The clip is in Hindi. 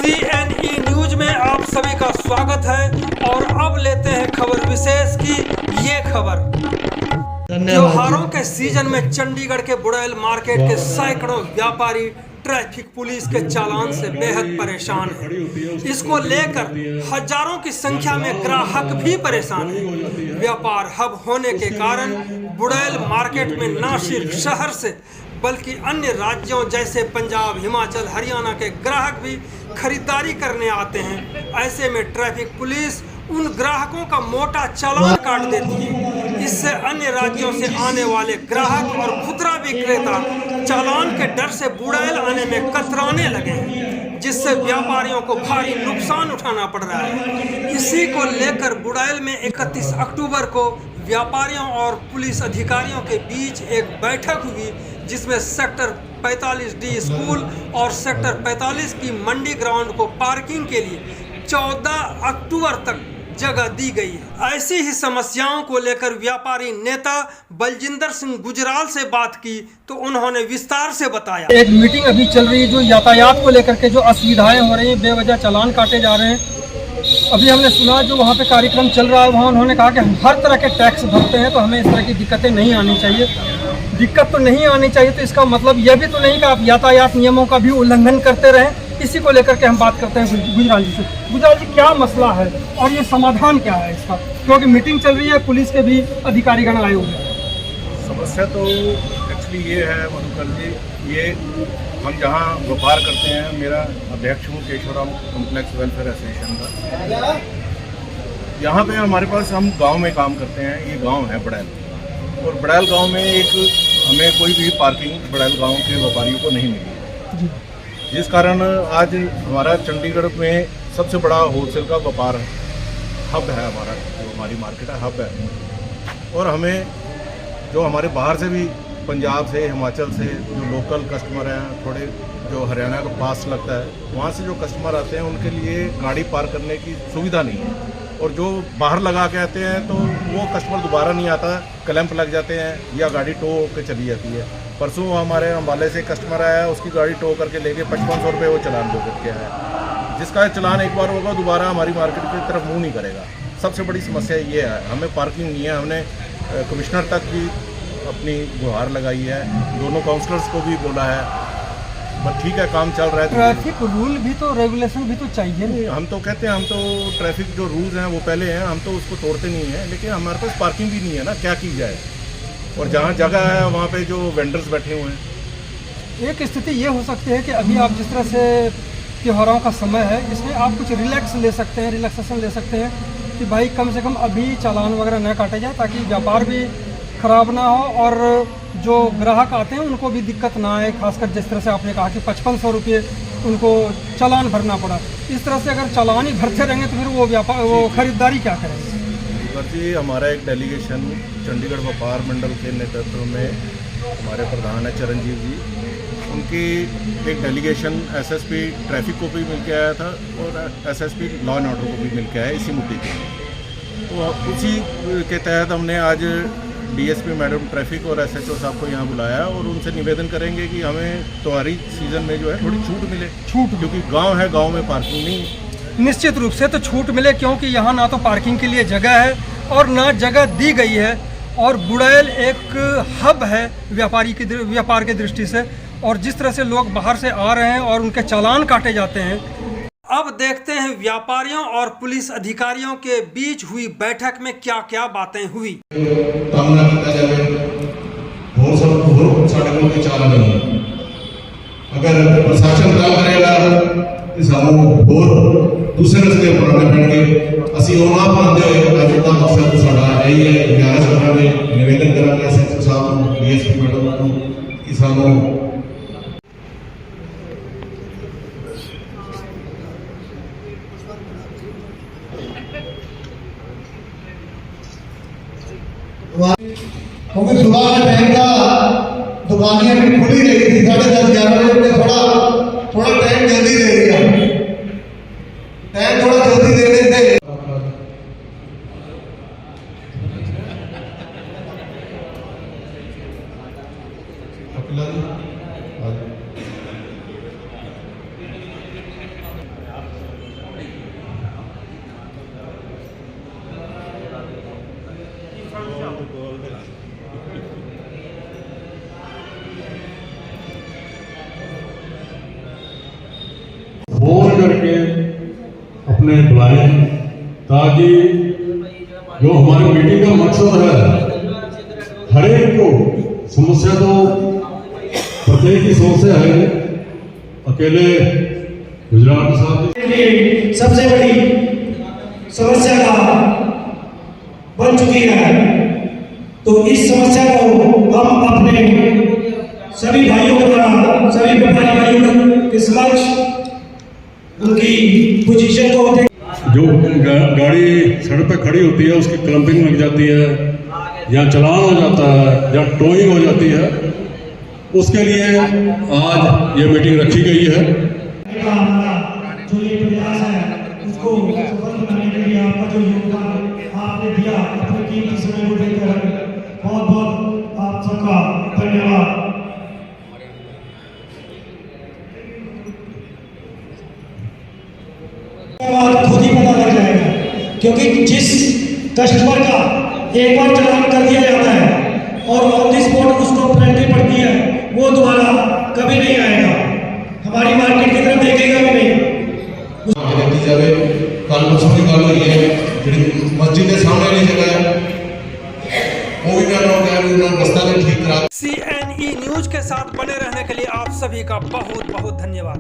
CNE न्यूज में आप सभी का स्वागत है और अब लेते हैं खबर विशेष की ये खबर। त्योहारों के सीजन में चंडीगढ़ के बुड़ैल मार्केट के सैकड़ों व्यापारी ट्रैफिक पुलिस के चालान से बेहद परेशान हैं। इसको लेकर हजारों की संख्या में ग्राहक भी परेशान हैं। व्यापार हब होने के कारण बुड़ैल मार्केट में न सिर्फ शहर से बल्कि अन्य राज्यों जैसे पंजाब, हिमाचल, हरियाणा के ग्राहक भी खरीदारी करने आते हैं। ऐसे में ट्रैफिक पुलिस उन ग्राहकों का मोटा चालान काट देती है। इससे अन्य राज्यों से आने वाले ग्राहक और खुदरा विक्रेता चालान के डर से बुड़ैल आने में कतराने लगे हैं, जिससे व्यापारियों को भारी नुकसान उठाना पड़ रहा है। इसी को लेकर बुड़ैल में 31 अक्टूबर को व्यापारियों और पुलिस अधिकारियों के बीच एक बैठक हुई, जिसमें सेक्टर 45D स्कूल और सेक्टर 45 की मंडी ग्राउंड को पार्किंग के लिए 14 अक्टूबर तक जगह दी गई है। ऐसी ही समस्याओं को लेकर व्यापारी नेता बलजिंदर सिंह गुजराल से बात की तो उन्होंने विस्तार से बताया। एक मीटिंग अभी चल रही है जो यातायात को लेकर के जो असुविधाएं हो रही हैं, बेवजह चालान काटे जा रहे हैं। अभी हमने सुना जो वहाँ पे कार्यक्रम चल रहा है, वहाँ उन्होंने कहा कि हम हर तरह के टैक्स भरते हैं तो हमें इस तरह की दिक्कतें नहीं आनी चाहिए। दिक्कत तो नहीं आनी चाहिए तो इसका मतलब यह भी तो नहीं कि आप यातायात नियमों का भी उल्लंघन करते रहें। इसी को लेकर के हम बात करते हैं गुजराल जी से। गुजराल जी, क्या मसला है और ये समाधान क्या है इसका, क्योंकि मीटिंग चल रही है, पुलिस के भी अधिकारीगण आए हुए हैं। समस्या तो एक्चुअली ये है मधुकर जी, ये हम जहाँ व्यापार करते हैं, मेरा अध्यक्ष हूँ केशवराम कॉम्प्लेक्स वेलफेयर एसोसिएशन का। यहाँ पे हमारे पास हम गांव में काम करते हैं। ये गांव है बुड़ैल, और बुड़ैल गांव में हमें कोई भी पार्किंग बुड़ैल गांव के व्यापारियों को नहीं मिली, जिस कारण आज हमारा चंडीगढ़ में सबसे बड़ा होलसेल का व्यापार हब है। हमारा जो हमारी मार्केट है हब है, और हमें जो हमारे बाहर से भी पंजाब से, हिमाचल से जो लोकल कस्टमर हैं, थोड़े जो हरियाणा का पास लगता है, वहाँ से जो कस्टमर आते हैं उनके लिए गाड़ी पार्क करने की सुविधा नहीं है। और जो बाहर लगा के आते हैं तो वो कस्टमर दोबारा नहीं आता, क्लैंप लग जाते हैं या गाड़ी टो होकर चली जाती है। परसों हमारे अम्बाले से कस्टमर आया, उसकी गाड़ी टो करके लेके 5500 रुपये वो चलान दो करके आया, जिसका चलान एक बार होगा दोबारा हमारी मार्केट की तरफ मुँह नहीं करेगा। सबसे बड़ी समस्या ये है, हमें पार्किंग नहीं है। हमने कमिश्नर तक भी अपनी गुहार लगाई है, दोनों काउंसलर्स को भी बोला है, बस ठीक है, काम चल रहा है। ट्रैफिक रूल भी तो, रेगुलेशन भी तो चाहिए। हम तो कहते हैं, हम तो ट्रैफिक जो रूल्स हैं वो पहले हैं, हम तो उसको तोड़ते नहीं हैं, लेकिन हमारे पास पार्किंग भी नहीं है ना, क्या की जाए। और जहाँ जगह है वहाँ पे जो वेंडर्स बैठे हुए हैं। एक स्थिति ये हो सकती है कि अभी आप जिस तरह से त्योहारों का समय है, इसमें आप कुछ रिलैक्स ले सकते हैं, रिलैक्सेशन ले सकते हैं कि भाई कम से कम अभी चालान वगैरह न काटे जाए, ताकि व्यापार भी खराब ना हो और जो ग्राहक आते हैं उनको भी दिक्कत ना आए। खासकर जिस तरह से आपने कहा कि 5500 रुपये उनको चालान भरना पड़ा, इस तरह से अगर चालान ही भरते रहेंगे तो फिर वो खरीदारी क्या करेंगे। जी, हमारा एक डेलीगेशन चंडीगढ़ व्यापार मंडल के नेतृत्व में हमारे प्रधान है चरणजीव जी, उनकी एक डेलीगेशन एसएसपी ट्रैफिक को भी मिल के आया था और एसएसपी लॉ एंड ऑर्डर को भी मिल के आया इसी मुद्दे के। तो उसी के तहत हमने आज डीएसपी मैडम ट्रैफिक और एसएचओ साहब को यहाँ बुलाया और उनसे निवेदन करेंगे कि हमें त्योहारी सीज़न में जो है थोड़ी छूट मिले। क्योंकि गांव है, गांव में पार्किंग नहीं। निश्चित रूप से तो छूट मिले, क्योंकि यहाँ ना तो पार्किंग के लिए जगह है और ना जगह दी गई है, और बुड़ैल एक हब है व्यापार की दृष्टि से, और जिस तरह से लोग बाहर से आ रहे हैं और उनके चालान काटे जाते हैं। अब देखते हैं व्यापारियों और पुलिस अधिकारियों के बीच हुई बैठक में क्या क्या बातें हुई। अगर प्रशासन काम करेगा तो सानू होर दूसरे रस्ते अपनाने पैणगे। असीं ओह ना अपनाते हुए अज दा मकसद साडा यही है, गुजारिश करांगे, निवेदन करांगे एसएचओ साहब नूं, डीएसपी मैडम नूं कि सानू क्योंकि सुबह का टाइम का दुकानियां भी खुली रही थी, 10:30-11 बजे, थोड़ा टाइम जल्दी दे रही है, टाइम थोड़ा जल्दी दे देते। करके अपने बुलाएं, ताकि जो हमारी मीटिंग का मकसद है, हर एक को समस्या तो प्रत्येक की समस्या है, अकेले गुजरात साहब सबसे बड़ी समस्या का बन चुकी है। तो इस समस्या को हम अपने सभी भाइयों के द्वारा, सभी व्यापारी भाइयों के समक्ष उनकी पोजीशन को जो गाड़ी सड़क पे खड़ी होती है उसकी क्लम्पिंग लग जाती है या चलान हो जाता है या टोइंग हो जाती है, उसके लिए आज ये मीटिंग रखी गई है। जो ये प्रयास है उसको सफल बनाने के लिए आपका जो योगदान आपने दिया अपने कीमती समय को देकर, बहुत बहुत आप सबका धन्यवाद। खुद ही पता लग जाएगा, क्योंकि जिस कस्टमर का एक बार चालान कर दिया जाता है और ऑन दी स्पॉट उसको पेनल्टी पड़ती है, वो दोबारा कभी नहीं आएगा, हमारी मार्केट की तरफ देखेगा भी नहीं। दी जाए कल परसों की गल हुई है जी मस्जिद के सामने वाली जगह है वो भी मैं रास्ता भी ठीक करा। CNE न्यूज के साथ बने रहने के लिए आप सभी का बहुत बहुत धन्यवाद।